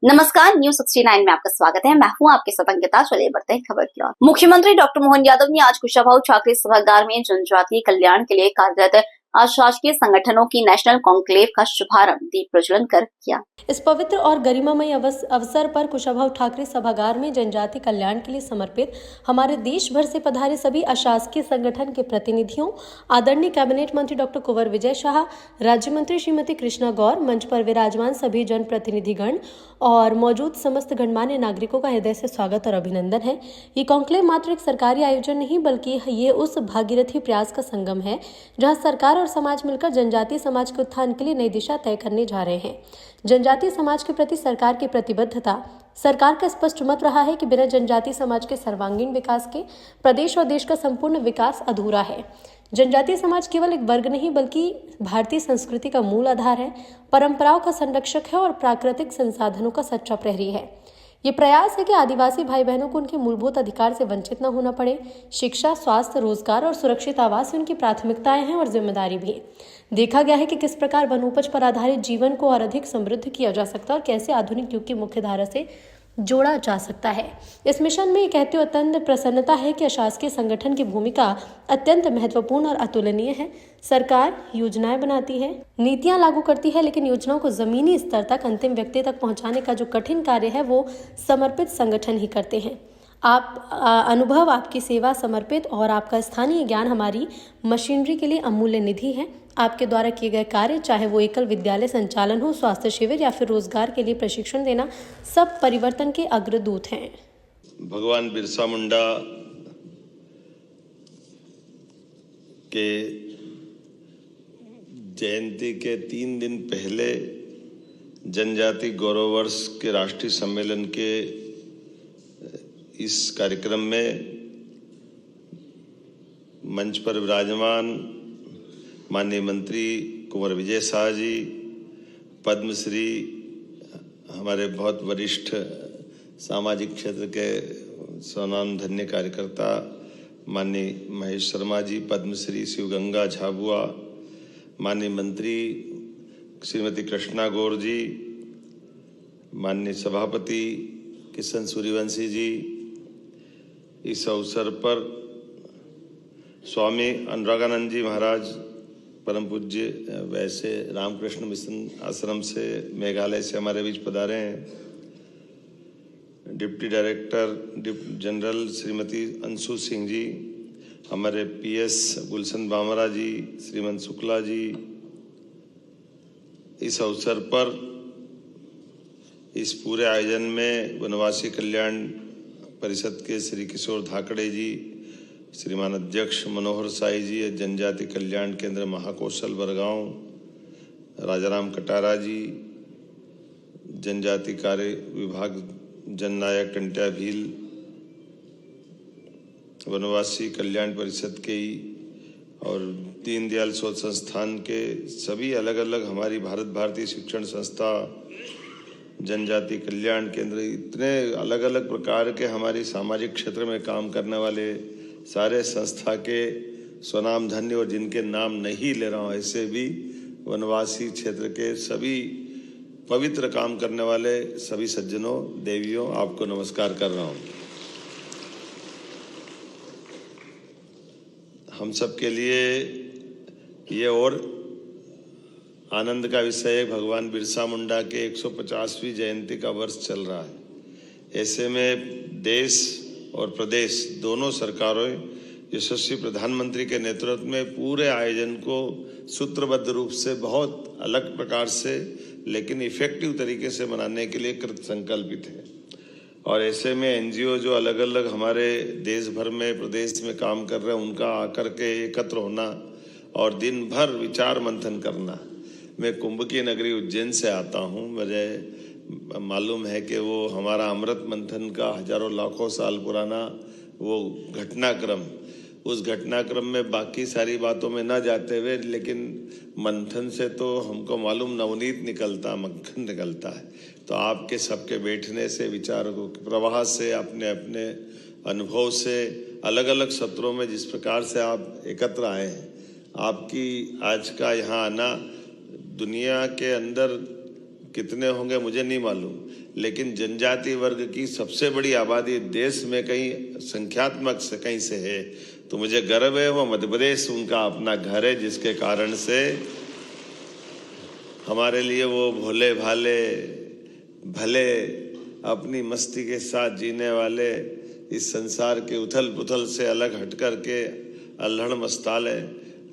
नमस्कार, न्यूज 69 में आपका स्वागत है। मैं हूं आपके साथ अंकिता। चलिए बढ़ते हैं खबर की ओर। मुख्यमंत्री डॉक्टर मोहन यादव ने आज कुशाभाऊ ठाकरे सभागार में जनजातीय कल्याण के लिए कार्यरत अशासकीय संगठनों की नेशनल कॉन्क्लेव का शुभारंभ दीप प्रज्वलन कर किया। इस पवित्र और गरिमामय अवसर पर कुशाभाऊ ठाकरे सभागार में जनजातीय कल्याण के लिए समर्पित हमारे देश भर से पधारे सभी अशासकीय संगठन के प्रतिनिधियों, आदरणीय कैबिनेट मंत्री डॉक्टर कुंवर विजय शाह, राज्य मंत्री श्रीमती कृष्णा गौर, मंच पर विराजमान सभी जनप्रतिनिधिगण और मौजूद समस्त गणमान्य नागरिकों का हृदय से स्वागत और अभिनंदन है। ये कॉन्क्लेव मात्र एक सरकारी आयोजन नहीं बल्कि ये उस भागीरथी प्रयास का संगम है जहां सरकार और समाज मिलकर जनजातीय समाज के उत्थान के लिए नई दिशा तय करने जा रहे हैं। जनजातीय समाज के प्रति सरकार की प्रतिबद्धता, सरकार का स्पष्ट मत रहा है कि बिना जनजातीय समाज के सर्वांगीण विकास के प्रदेश और देश का संपूर्ण विकास अधूरा है। जनजातीय समाज केवल एक वर्ग नहीं बल्कि भारतीय संस्कृति का मूल आधार है, परंपराओं का संरक्षक है और प्राकृतिक संसाधनों का सच्चा प्रहरी है। ये प्रयास है कि आदिवासी भाई बहनों को उनके मूलभूत अधिकार से वंचित न होना पड़े। शिक्षा, स्वास्थ्य, रोजगार और सुरक्षित आवास उनकी प्राथमिकताएं हैं और जिम्मेदारी भी। देखा गया है कि किस प्रकार वनोपज पर आधारित जीवन को और अधिक समृद्ध किया जा सकता है और कैसे आधुनिक युग की मुख्य धारा से जोड़ा जा सकता है। इस मिशन में ये कहते हुए अत्यंत प्रसन्नता है कि अशासकीय संगठन की भूमिका अत्यंत महत्वपूर्ण और अतुलनीय है। सरकार योजनाएं बनाती है, नीतियां लागू करती है, लेकिन योजनाओं को जमीनी स्तर तक अंतिम व्यक्ति तक पहुंचाने का जो कठिन कार्य है वो समर्पित संगठन ही करते हैं। आप अनुभव, आपकी सेवा समर्पित और आपका स्थानीय ज्ञान हमारी मशीनरी के लिए अमूल्य निधि है। आपके द्वारा किए गए कार्य, चाहे वो एकल विद्यालय संचालन हो, स्वास्थ्य शिविर या फिर रोजगार के लिए प्रशिक्षण देना, सब परिवर्तन के अग्रदूत हैं। भगवान बिरसा मुंडा के जयंती के 3 दिन पहले जनजाति गौरव वर्ष के राष्ट्रीय सम्मेलन के इस कार्यक्रम में मंच पर विराजमान माननीय मंत्री कुंवर विजय शाह जी, पद्मश्री, हमारे बहुत वरिष्ठ सामाजिक क्षेत्र के स्वनामधन्य कार्यकर्ता माननीय महेश शर्मा जी, पद्मश्री शिवगंगा झाबुआ, माननीय मंत्री श्रीमती कृष्णा गौर जी, माननीय सभापति किशन सूर्यवंशी जी, इस अवसर पर स्वामी अनुरागानंद जी महाराज, परम पूज्य वैसे रामकृष्ण मिशन आश्रम से मेघालय से हमारे बीच पधारे हैं। Deputy director general Shrimati Anshu Singh ji, हमारे पीएस गुलशन बामरा जी, श्रीमंत शुक्ला जी। इस अवसर पर इस पूरे आयोजन में वनवासी कल्याण परिषद के श्री किशोर धाकड़े जी, श्रीमान अध्यक्ष मनोहर साई जी, जनजाति कल्याण केंद्र महाकौशल बरगांव राजाराम कटारा जी, जनजाति कार्य विभाग जननायक कंट्या भील, वनवासी कल्याण परिषद के ही और दीनदयाल शोध संस्थान के सभी अलग अलग हमारी भारत भारतीय शिक्षण संस्था, जनजाति कल्याण केंद्र, इतने अलग अलग प्रकार के हमारी सामाजिक क्षेत्र में काम करने वाले सारे संस्था के स्वनामधन्य और जिनके नाम नहीं ले रहा हूँ, ऐसे भी वनवासी क्षेत्र के सभी पवित्र काम करने वाले सभी सज्जनों, देवियों, आपको नमस्कार कर रहा हूँ। हम सब के लिए ये और आनंद का विषय है, भगवान बिरसा मुंडा के 150वीं जयंती का वर्ष चल रहा है। ऐसे में देश और प्रदेश दोनों सरकारों यशस्वी प्रधानमंत्री के नेतृत्व में पूरे आयोजन को सूत्रबद्ध रूप से बहुत अलग प्रकार से लेकिन इफेक्टिव तरीके से मनाने के लिए कृत संकल्पित है। और ऐसे में एनजीओ जो अलग अलग हमारे देश भर में प्रदेश में काम कर रहे हैं, उनका आकर के एकत्र होना और दिन भर विचार मंथन करना। मैं कुंभ की नगरी उज्जैन से आता हूँ, मुझे मालूम है कि वो हमारा अमृत मंथन का हजारों लाखों साल पुराना वो घटनाक्रम, उस घटनाक्रम में बाकी सारी बातों में न जाते हुए, लेकिन मंथन से तो हमको मालूम नवनीत निकलता, मक्खन निकलता है। तो आपके सबके बैठने से, विचारों के प्रवाह से, अपने अपने अनुभव से, अलग अलग सत्रों में जिस प्रकार से आप एकत्र आए हैं, आपकी आज का यहाँ आना दुनिया के अंदर कितने होंगे मुझे नहीं मालूम, लेकिन जनजाति वर्ग की सबसे बड़ी आबादी देश में कहीं संख्यात्मक से कहीं से है, तो मुझे गर्व है। वो मध्य प्रदेश उनका अपना घर है, जिसके कारण से हमारे लिए वो भोले भाले भले अपनी मस्ती के साथ जीने वाले, इस संसार के उथल पुथल से अलग हट कर के अल्हड़ मस्ताले,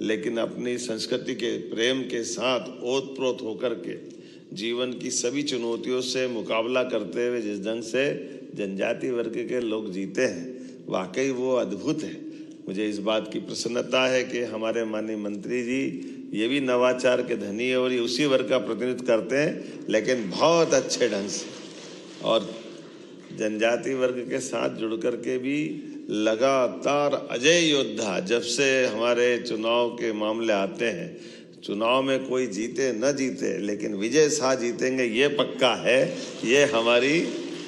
लेकिन अपनी संस्कृति के प्रेम के साथ ओतप्रोत होकर के जीवन की सभी चुनौतियों से मुकाबला करते हुए जिस ढंग से जनजाति वर्ग के लोग जीते हैं, वाकई वो अद्भुत है। मुझे इस बात की प्रसन्नता है कि हमारे माननीय मंत्री जी ये भी नवाचार के धनी है और ये उसी वर्ग का प्रतिनिधित्व करते हैं, लेकिन बहुत अच्छे ढंग से, और जनजाति वर्ग के साथ जुड़ कर के भी लगातार अजय योद्धा। जब से हमारे चुनाव के मामले आते हैं, चुनाव में कोई जीते न जीते, लेकिन विजय शाह जीतेंगे ये पक्का है, ये हमारी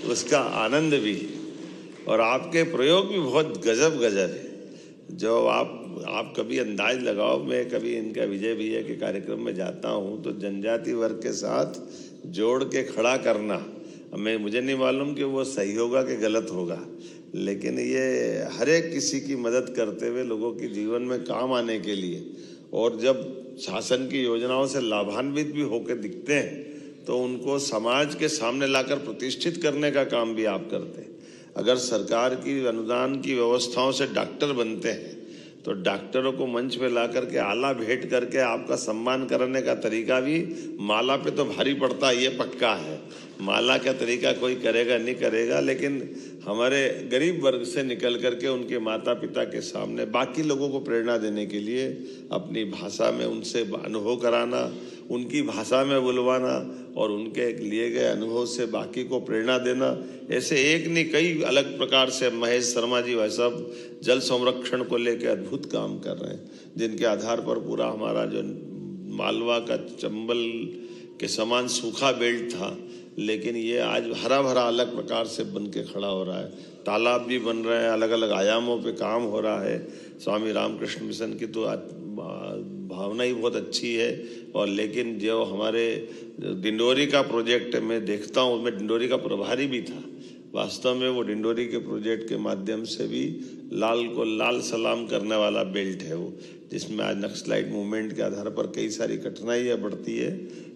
उसका आनंद भी है। और आपके प्रयोग भी बहुत गजब है। जो आप कभी अंदाज लगाओ, मैं कभी इनका विजय भैया के कार्यक्रम में जाता हूँ तो जनजाति वर्ग के साथ जोड़ के खड़ा करना, मुझे नहीं मालूम कि वो सही होगा कि गलत होगा, लेकिन ये हर एक किसी की मदद करते हुए लोगों के जीवन में काम आने के लिए, और जब शासन की योजनाओं से लाभान्वित भी होकर दिखते हैं तो उनको समाज के सामने लाकर प्रतिष्ठित करने का काम भी आप करते हैं। अगर सरकार की अनुदान की व्यवस्थाओं से डॉक्टर बनते हैं तो डॉक्टरों को मंच पे ला करके आला भेंट करके आपका सम्मान करने का तरीका भी माला पे तो भारी पड़ता है, ये पक्का है। माला का तरीका कोई करेगा नहीं करेगा, लेकिन हमारे गरीब वर्ग से निकल करके उनके माता पिता के सामने बाकी लोगों को प्रेरणा देने के लिए अपनी भाषा में उनसे अनुभव कराना, उनकी भाषा में बुलवाना और उनके लिए गए अनुभव से बाकी को प्रेरणा देना, ऐसे एक नहीं कई अलग प्रकार से महेश शर्मा जी वह सब जल संरक्षण को लेकर अद्भुत काम कर रहे हैं, जिनके आधार पर पूरा हमारा जो मालवा का चंबल के समान सूखा बेल्ट था, लेकिन ये आज हरा भरा अलग प्रकार से बन के खड़ा हो रहा है। तालाब भी बन रहे हैं, अलग अलग आयामों पे काम हो रहा है। स्वामी रामकृष्ण मिशन की तो भावना ही बहुत अच्छी है। और लेकिन जो हमारे डिंडोरी का प्रोजेक्ट मैं देखता हूँ, मैं डिंडोरी का प्रभारी भी था, वास्तव में वो डिंडोरी के प्रोजेक्ट के माध्यम से भी लाल को लाल सलाम करने वाला बेल्ट है वो, जिसमें आज नक्सलाइट मूवमेंट के आधार पर कई सारी कठिनाइयाँ बढ़ती है,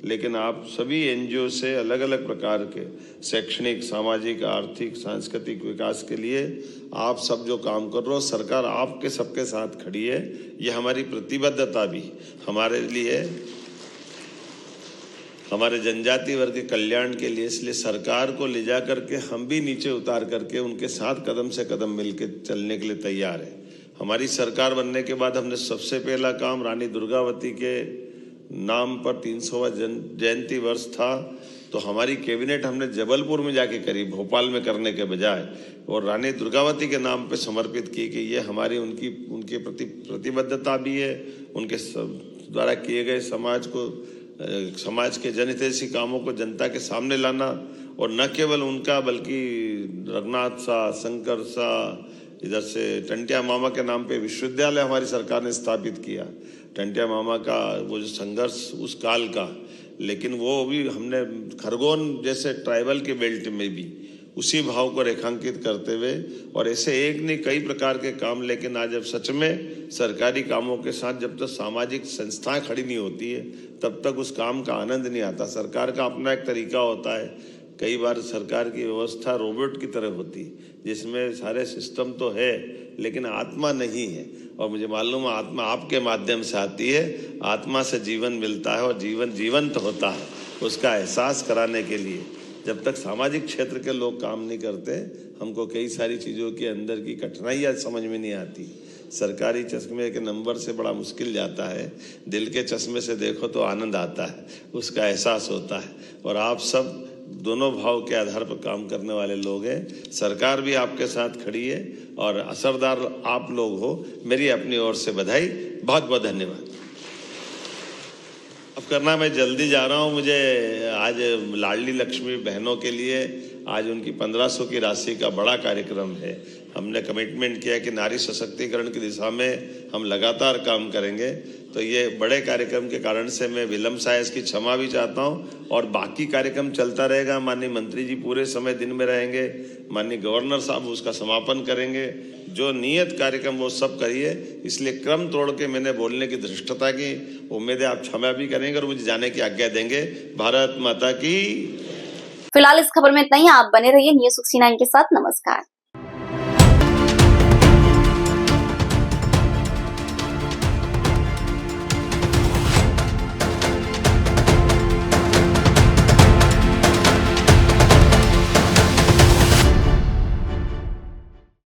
लेकिन आप सभी एनजीओ से अलग अलग प्रकार के शैक्षणिक, सामाजिक, आर्थिक, सांस्कृतिक विकास के लिए आप सब जो काम कर रहे हो, सरकार आपके सबके साथ खड़ी है। ये हमारी प्रतिबद्धता भी हमारे लिए, हमारे जनजाति वर्ग के कल्याण के लिए, इसलिए सरकार को ले जा करके हम भी नीचे उतार करके उनके साथ कदम से कदम मिलके चलने के लिए तैयार है। हमारी सरकार बनने के बाद हमने सबसे पहला काम रानी दुर्गावती के नाम पर 300वां जयंती वर्ष था, तो हमारी कैबिनेट हमने जबलपुर में जाके करी, भोपाल में करने के बजाय, और रानी दुर्गावती के नाम पे समर्पित की कि ये हमारी उनके प्रति प्रतिबद्धता भी है। उनके द्वारा किए गए समाज के जनहितैषी कामों को जनता के सामने लाना, और न केवल उनका बल्कि रघुनाथ सा, शंकर सा, इधर से टंटिया मामा के नाम पे विश्वविद्यालय हमारी सरकार ने स्थापित किया। टंटिया मामा का वो जो संघर्ष उस काल का, लेकिन वो भी हमने खरगोन जैसे ट्राइबल के बेल्ट में भी उसी भाव को रेखांकित करते हुए, और ऐसे एक नहीं कई प्रकार के काम। लेकिन आज जब सच में सरकारी कामों के साथ जब तक सामाजिक संस्थाएं खड़ी नहीं होती है तब तक उस काम का आनंद नहीं आता। सरकार का अपना एक तरीका होता है, कई बार सरकार की व्यवस्था रोबोट की तरह होती है, जिसमें सारे सिस्टम तो है लेकिन आत्मा नहीं है। और मुझे मालूम है आत्मा आपके माध्यम से आती है, आत्मा से जीवन मिलता है और जीवन जीवंत होता है। उसका एहसास कराने के लिए जब तक सामाजिक क्षेत्र के लोग काम नहीं करते, हमको कई सारी चीज़ों के अंदर की कठिनाइयाँ समझ में नहीं आती। सरकारी चश्मे के नंबर से बड़ा मुश्किल जाता है, दिल के चश्मे से देखो तो आनंद आता है, उसका एहसास होता है। और आप सब दोनों भाव के आधार पर काम करने वाले लोग हैं। सरकार भी आपके साथ खड़ी है और असरदार आप लोग हो। मेरी अपनी ओर से बधाई, बहुत बहुत धन्यवाद। अब करना मैं जल्दी जा रहा हूँ, मुझे आज लाडली लक्ष्मी बहनों के लिए आज उनकी 1500 की राशि का बड़ा कार्यक्रम है। हमने कमिटमेंट किया कि नारी सशक्तिकरण की दिशा में हम लगातार काम करेंगे। तो ये बड़े कार्यक्रम के कारण से मैं विलम्ब से इसकी क्षमा भी चाहता हूँ और बाकी कार्यक्रम चलता रहेगा। माननीय मंत्री जी पूरे समय दिन में रहेंगे, माननीय गवर्नर साहब उसका समापन करेंगे। जो नियत कार्यक्रम वो सब करिए, इसलिए क्रम तोड़ के मैंने बोलने की धृष्टता की। उम्मीद है आप क्षमा भी करेंगे और मुझे जाने की आज्ञा देंगे। भारत माता की। फिलहाल इस खबर में इतना ही। आप बने रहिए न्यूज़ 69 के साथ। नमस्कार।